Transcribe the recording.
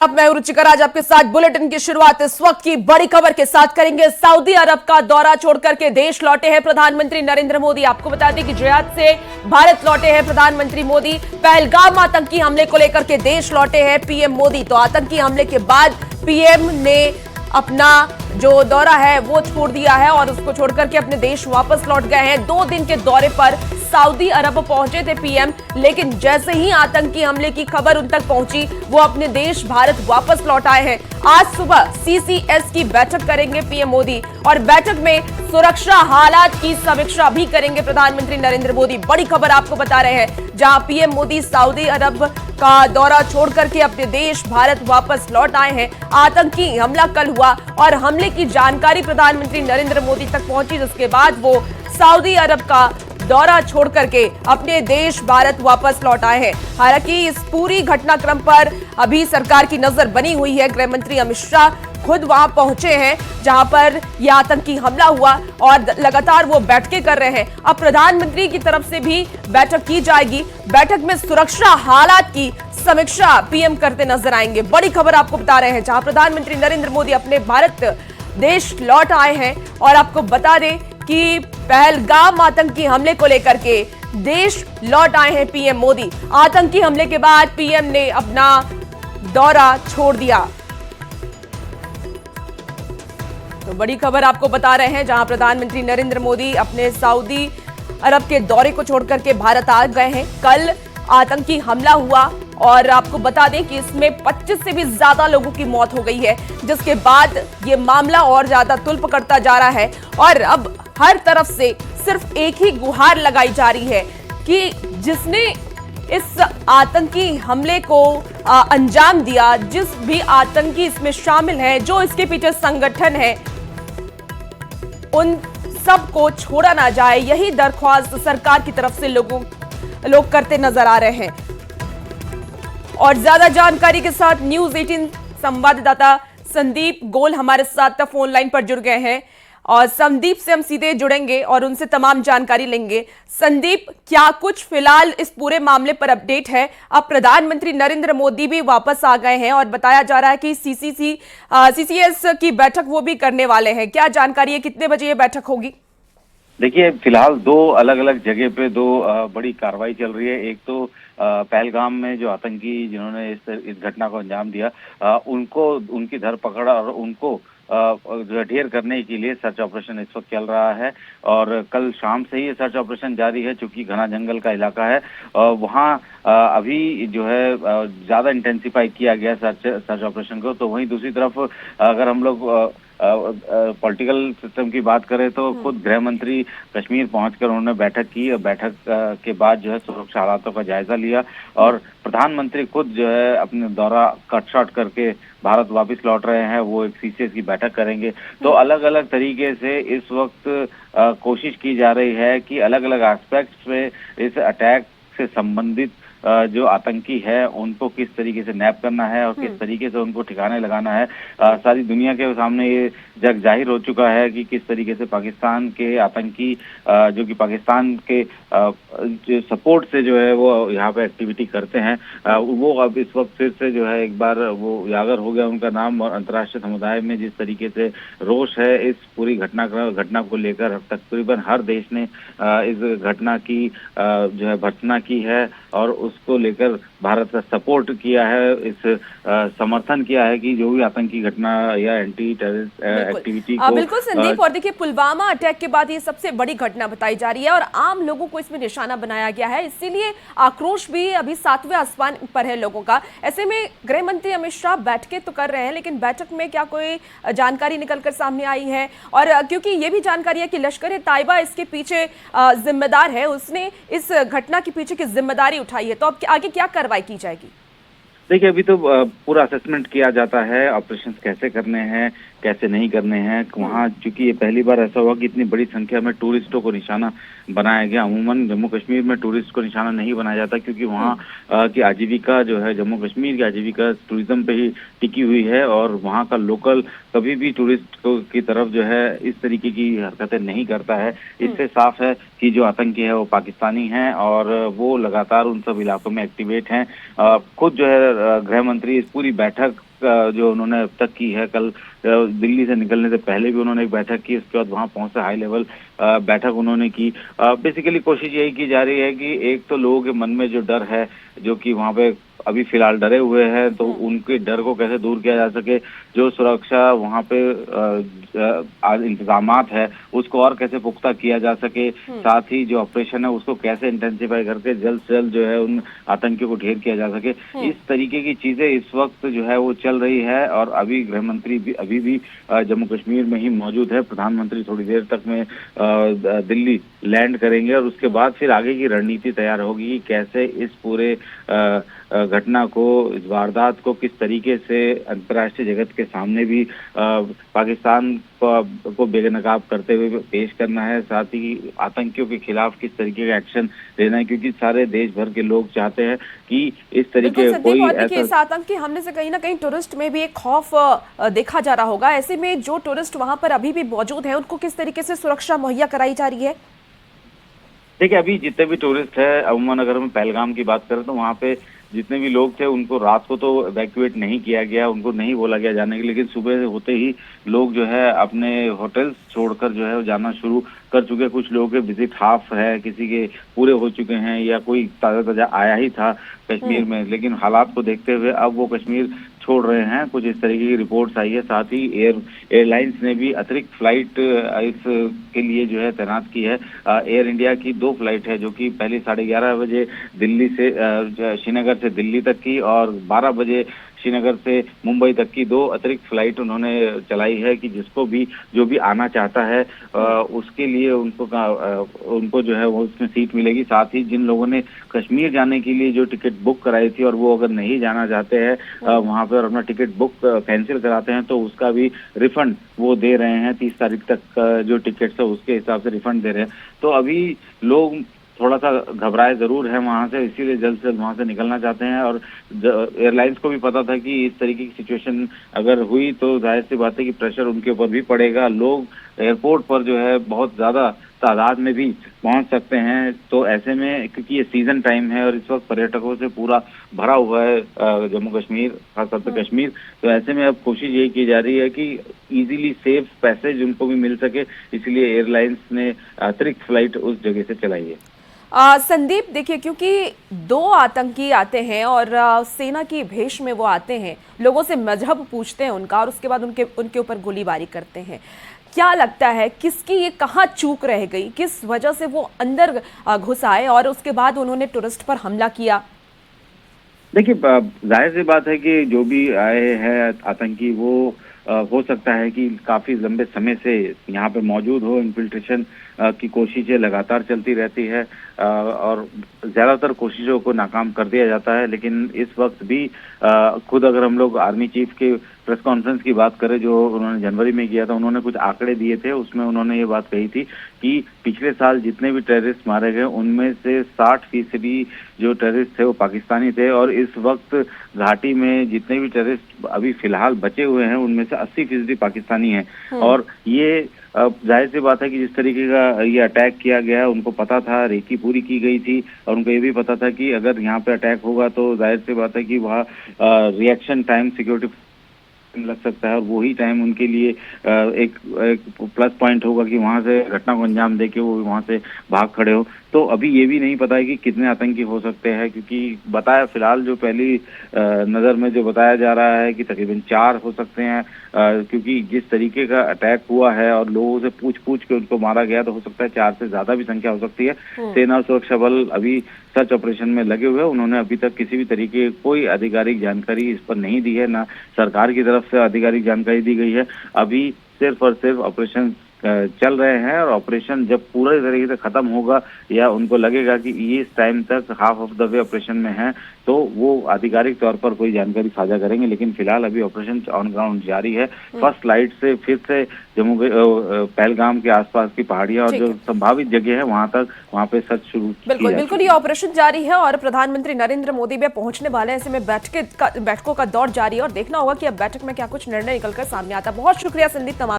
अब मैं रुचिकर आज आपके साथ बुलेटिन की शुरुआत इस वक्त की बड़ी खबर के साथ करेंगे। सऊदी अरब का दौरा छोड़कर के देश लौटे हैं प्रधानमंत्री नरेंद्र मोदी। आपको बता दें कि रियाद से भारत लौटे हैं प्रधानमंत्री मोदी। पहलगाम आतंकी हमले को लेकर के देश लौटे हैं पीएम मोदी। तो आतंकी हमले के बाद पीएम ने अपना जो दौरा है वो छोड़ दिया है और उसको छोड़कर के अपने देश वापस लौट गए हैं। 2 दिन के दौरे पर सऊदी अरब पहुंचे थे पीएम, लेकिन जैसे ही आतंकी हमले की खबर उन तक पहुंची वो अपने देश भारत वापस लौट आए हैं। आज सुबह सीसीएस की बैठक करेंगे पीएम मोदी और बैठक में सुरक्षा हालात की समीक्षा भी करेंगे प्रधानमंत्री नरेंद्र मोदी। बड़ी खबर आपको बता रहे हैं, जहां पीएम मोदी सऊदी अरब का दौरा छोड़ करके अपने देश भारत वापस लौट आए हैं। आतंकी हमला कल हुआ और हमले की जानकारी प्रधानमंत्री नरेंद्र मोदी तक पहुंची, जिसके बाद वो सऊदी अरब का दौरा छोड़ करके अपने देश भारत वापस लौट आए हैं। हालांकि इस पूरी घटनाक्रम पर अभी सरकार की नजर बनी हुई है। गृह मंत्री अमित शाह खुद वहां पहुंचे हैं जहां पर यह आतंकी हमला हुआ और लगातार वो बैठकें कर रहे हैं। अब प्रधानमंत्री की तरफ से भी बैठक की जाएगी। बैठक में सुरक्षा हालात की समीक्षा पीएम करते नजर आएंगे। बड़ी खबर आपको बता रहे हैं, जहां प्रधानमंत्री नरेंद्र मोदी अपने भारत देश लौट आए हैं और आपको बता दें कि पहलगाम आतंकी हमले को लेकर के देश लौट आए हैं पीएम मोदी। आतंकी हमले के बाद पीएम ने अपना दौरा छोड़ दिया। तो बड़ी खबर आपको बता रहे हैं, जहां प्रधानमंत्री नरेंद्र मोदी अपने सऊदी अरब के दौरे को छोड़कर के भारत आ गए हैं। कल आतंकी हमला हुआ और आपको बता दें कि इसमें 25 से भी ज्यादा लोगों की मौत हो गई है, जिसके बाद ये मामला और ज्यादा तुल पकड़ता जा रहा है और अब हर तरफ से सिर्फ एक ही गुहार लगाई जा रही है कि जिसने इस आतंकी हमले को अंजाम दिया, जिस भी आतंकी इसमें शामिल है, जो इसके पीछे संगठन है, उन सबको छोड़ा ना जाए। यही दरख्वास्त सरकार की तरफ से लोग करते नजर आ रहे हैं। और ज्यादा जानकारी के साथ न्यूज 18 संवाददाता संदीप गोल हमारे साथ फोन लाइन पर जुड़ गए हैं और संदीप से हम सीधे जुड़ेंगे और उनसे तमाम जानकारी लेंगे। संदीप, क्या कुछ फिलहाल इस पूरे मामले पर अपडेट है? अब प्रधानमंत्री नरेंद्र मोदी भी वापस आ गए हैं और बताया जा रहा है कि सीसीएस की बैठक वो भी करने वाले हैं। क्या जानकारी है, कितने बजे ये बैठक होगी? देखिए, फिलहाल 2 अलग अलग जगह पे 2 बड़ी कार्रवाई चल रही है। एक तो पहलगाम में जो आतंकी जिन्होंने इस घटना को अंजाम दिया, उनको उनकी धरपकड़ और उनको ढेर करने के लिए सर्च ऑपरेशन इस वक्त चल रहा है और कल शाम से ही ये सर्च ऑपरेशन जारी है, चूंकि घना जंगल का इलाका है। वहाँ अभी जो है ज्यादा इंटेंसिफाई किया गया सर्च ऑपरेशन को। तो वहीं दूसरी तरफ अगर हम लोग पॉलिटिकल सिस्टम की बात करें तो खुद गृह मंत्री कश्मीर पहुंचकर उन्होंने बैठक की और बैठक के बाद जो है सुरक्षा हालातों का जायजा लिया और प्रधानमंत्री खुद जो है अपने दौरा कट शॉर्ट करके भारत वापस लौट रहे हैं। वो एक सीसीएस की बैठक करेंगे। तो अलग अलग तरीके से इस वक्त कोशिश की जा रही है कि अलग अलग एस्पेक्ट्स में इस अटैक से संबंधित जो आतंकी है उनको किस तरीके से नैप करना है और किस तरीके से उनको ठिकाने लगाना है। सारी दुनिया के सामने ये जग जाहिर हो चुका है कि किस तरीके से पाकिस्तान के आतंकी जो कि पाकिस्तान के जो सपोर्ट से जो है वो यहाँ पे एक्टिविटी करते हैं, वो अब इस वक्त फिर से जो है एक बार वो उजागर हो गया उनका नाम। और अंतर्राष्ट्रीय समुदाय में जिस तरीके से रोष है इस पूरी घटना को लेकर, तकरीबन हर देश ने इस घटना की जो है भर्त्सना की है और उसको लेकर भारत का सपोर्ट किया है, इस समर्थन किया है कि जो भी आतंकी घटना या एंटी टेररिस्ट एक्टिविटी को। बिल्कुल संदीप, और देखिए पुलवामा अटैक के बाद ये सबसे बड़ी घटना बताई जा रही है और आम लोगों को इसमें निशाना बनाया गया है, इसीलिए आक्रोश भी अभी 7वें आसमान पर है लोगों का। ऐसे में गृह मंत्री अमित शाह बैठकें तो कर रहे हैं, लेकिन बैठक में क्या कोई जानकारी निकलकर सामने आई है? और क्योंकि ये भी जानकारी है कि लश्कर ए तैयबा इसके पीछे जिम्मेदार है, उसने इस घटना के पीछे की जिम्मेदारी उठाई है, तो अब आगे क्या कार्रवाई की जाएगी? देखिए, अभी तो पूरा असेसमेंट किया जाता है, ऑपरेशंस कैसे करने हैं, कैसे नहीं करने हैं। वहाँ चूंकि ये पहली बार ऐसा हुआ कि इतनी बड़ी संख्या में टूरिस्टों को निशाना बनाया गया। अमूमन जम्मू कश्मीर में टूरिस्ट को निशाना नहीं बनाया जाता क्योंकि वहाँ की आजीविका जो है, जम्मू कश्मीर की आजीविका टूरिज्म पे ही टिकी हुई है और वहाँ का लोकल कभी भी टूरिस्ट की तरफ जो है इस तरीके की हरकतें नहीं करता है। इससे साफ है कि जो आतंकी है वो पाकिस्तानी हैं और वो लगातार उन सब इलाकों में एक्टिवेट हैं। खुद जो है गृह मंत्री इस पूरी बैठक जो उन्होंने अब तक की है। कल दिल्ली से निकलने से पहले भी उन्होंने एक बैठक की, उसके बाद वहां पहुंच हाई लेवल बैठक उन्होंने की। बेसिकली कोशिश यही की जा रही है कि एक तो लोगों के मन में जो डर है, जो कि वहां पे अभी फिलहाल डरे हुए हैं, तो उनके डर को कैसे दूर किया जा सके, जो सुरक्षा वहां पे इंतजामात है उसको और कैसे पुख्ता किया जा सके, साथ ही जो ऑपरेशन है उसको कैसे इंटेंसिफाई करके जल्द से जल्द जो है उन आतंकियों को ढेर किया जा सके, इस तरीके की चीजें इस वक्त जो है वो चल रही है। और अभी गृह मंत्री भी अभी भी जम्मू कश्मीर में ही मौजूद है। प्रधानमंत्री थोड़ी देर तक में दिल्ली लैंड करेंगे और उसके बाद फिर आगे की रणनीति तैयार होगी कि कैसे इस पूरे घटना को, इस वारदात को किस तरीके से अंतर्राष्ट्रीय जगत के सामने भी पाकिस्तान को बेनकाब करते हुए पेश करना है, साथ ही आतंकियों के खिलाफ किस तरीके का एक्शन लेना है, क्योंकि सारे देश भर के लोग चाहते हैं कि इस तरीके कोई ऐसा इस आतंकी हमले से कहीं ना कहीं टूरिस्ट में भी एक खौफ देखा जा रहा होगा। ऐसे में जो टूरिस्ट वहां पर अभी भी मौजूद हैं, उनको किस तरीके से सुरक्षा मुहैया कराई जा रही है? देखिए, अभी जितने भी टूरिस्ट है, अमूमन अगर हम पहलगाम की बात करें तो वहाँ पे जितने भी लोग थे उनको रात को तो इवैक्यूएट नहीं किया गया, उनको नहीं बोला गया जाने के लिए, लेकिन सुबह होते ही लोग जो है अपने होटल्स छोड़कर जो है वो जाना शुरू कर चुके हैं। कुछ लोगों के विजिट हाफ है, किसी के पूरे हो चुके हैं, या कोई ताजा आया ही था कश्मीर में, लेकिन हालात को देखते हुए अब वो कश्मीर छोड़ रहे हैं। कुछ इस तरीके की रिपोर्ट्स आई है। साथ ही एयरलाइंस ने भी अतिरिक्त फ्लाइट इस के लिए जो है तैनात की है। एयर इंडिया की 2 फ्लाइट है, जो कि पहले 11:30 बजे दिल्ली से श्रीनगर से दिल्ली तक की, और 12 बजे श्रीनगर से मुंबई तक की 2 अतिरिक्त फ्लाइट उन्होंने चलाई है, कि जिसको भी जो भी आना चाहता है उसके लिए उनको जो है वो उसमें सीट मिलेगी। साथ ही जिन लोगों ने कश्मीर जाने के लिए जो टिकट बुक कराई थी और वो अगर नहीं जाना चाहते हैं वहां पर अपना टिकट बुक कैंसिल कराते हैं, तो उसका भी रिफंड वो दे रहे हैं। 30 तारीख तक जो टिकट है उसके हिसाब से रिफंड दे रहे हैं। तो अभी लोग थोड़ा सा घबराए जरूर है वहां से, इसीलिए जल्द से जल्द वहां से निकलना चाहते हैं। और एयरलाइंस को भी पता था कि इस तरीके की सिचुएशन अगर हुई तो जाहिर सी बात है कि प्रेशर उनके ऊपर भी पड़ेगा। लोग एयरपोर्ट पर जो है बहुत ज्यादा तादाद में भी पहुंच सकते हैं। तो ऐसे में, क्योंकि ये सीजन टाइम है और इस वक्त पर्यटकों से पूरा भरा हुआ है जम्मू कश्मीर, खासतौर पर कश्मीर, तो ऐसे में अब कोशिश यही की जा रही है कि इजीली सेफ पैसेज उनको भी मिल सके, इसलिए एयरलाइंस ने अतिरिक्त फ्लाइट उस जगह से चलाई है। संदीप, देखिए, क्योंकि 2 आतंकी आते हैं और सेना की भेष में वो आते हैं, लोगों से मजहब पूछते हैं उनका, और उसके बाद उनके ऊपर गोलीबारी करते हैं। क्या लगता है किसकी ये कहाँ चूक रह गई, किस वजह से वो अंदर घुस आए और उसके बाद उन्होंने टूरिस्ट पर हमला किया? देखिए, जाहिर सी बात है कि जो भी आए हैं आतंकी, वो हो सकता है कि काफी लंबे समय से यहाँ पे मौजूद हो। इन्फिल्ट्रेशन की कोशिशें लगातार चलती रहती है और ज्यादातर कोशिशों को नाकाम कर दिया जाता है। लेकिन इस वक्त भी खुद अगर हम लोग आर्मी चीफ के प्रेस कॉन्फ्रेंस की बात करें जो उन्होंने जनवरी में किया था, उन्होंने कुछ आंकड़े दिए थे। उसमें उन्होंने ये बात कही थी कि पिछले साल जितने भी टेररिस्ट मारे गए उनमें से 60% जो टेररिस्ट थे वो पाकिस्तानी थे, और इस वक्त घाटी में जितने भी टेररिस्ट अभी फिलहाल बचे हुए हैं उनमें से 80% पाकिस्तानी हैं। और ये जाहिर सी बात है कि जिस तरीके का ये अटैक किया गया, उनको पता था, रेकी पूरी की गई थी, और उनको ये भी पता था कि अगर यहाँ पे अटैक होगा तो जाहिर सी बात है कि वहाँ रिएक्शन टाइम सिक्योरिटी लग सकता है, और वही टाइम उनके लिए एक प्लस पॉइंट होगा कि वहां से घटना को अंजाम दे के वो वहां से भाग खड़े हो। तो अभी ये भी नहीं पता है कि कितने आतंकी हो सकते हैं, क्योंकि बताया फिलहाल जो पहली नजर में जो बताया जा रहा है कि तकरीबन 4 हो सकते हैं, क्योंकि जिस तरीके का अटैक हुआ है और लोगों से पूछ के उनको मारा गया, तो हो सकता है 4 से ज्यादा भी संख्या हो सकती है। सेना और सुरक्षा बल अभी सर्च ऑपरेशन में लगे हुए हैं। उन्होंने अभी तक किसी भी तरीके कोई आधिकारिक जानकारी इस पर नहीं दी है, ना सरकार की तरफ से आधिकारिक जानकारी दी गई है। अभी सिर्फ और सिर्फ ऑपरेशन चल रहे हैं, और ऑपरेशन जब पूरे तरीके से खत्म होगा या उनको लगेगा कि ये इस टाइम तक half of the way operation में है, तो वो आधिकारिक तौर पर कोई जानकारी साझा करेंगे। लेकिन फिलहाल अभी ऑपरेशन ऑन ग्राउंड जारी है। फर्स्ट लाइट से फिर से जम्मू पहलगाम के आसपास की पहाड़ियां और जो संभावित जगह है वहां पे सर्च शुरू। बिल्कुल ये ऑपरेशन जारी है और प्रधानमंत्री नरेंद्र मोदी भी पहुंचने वाले हैं। ऐसे में बैठकों का दौर जारी है और देखना होगा कि अब बैठक में क्या कुछ निर्णय निकलकर सामने आता है। बहुत शुक्रिया संदीप तमाम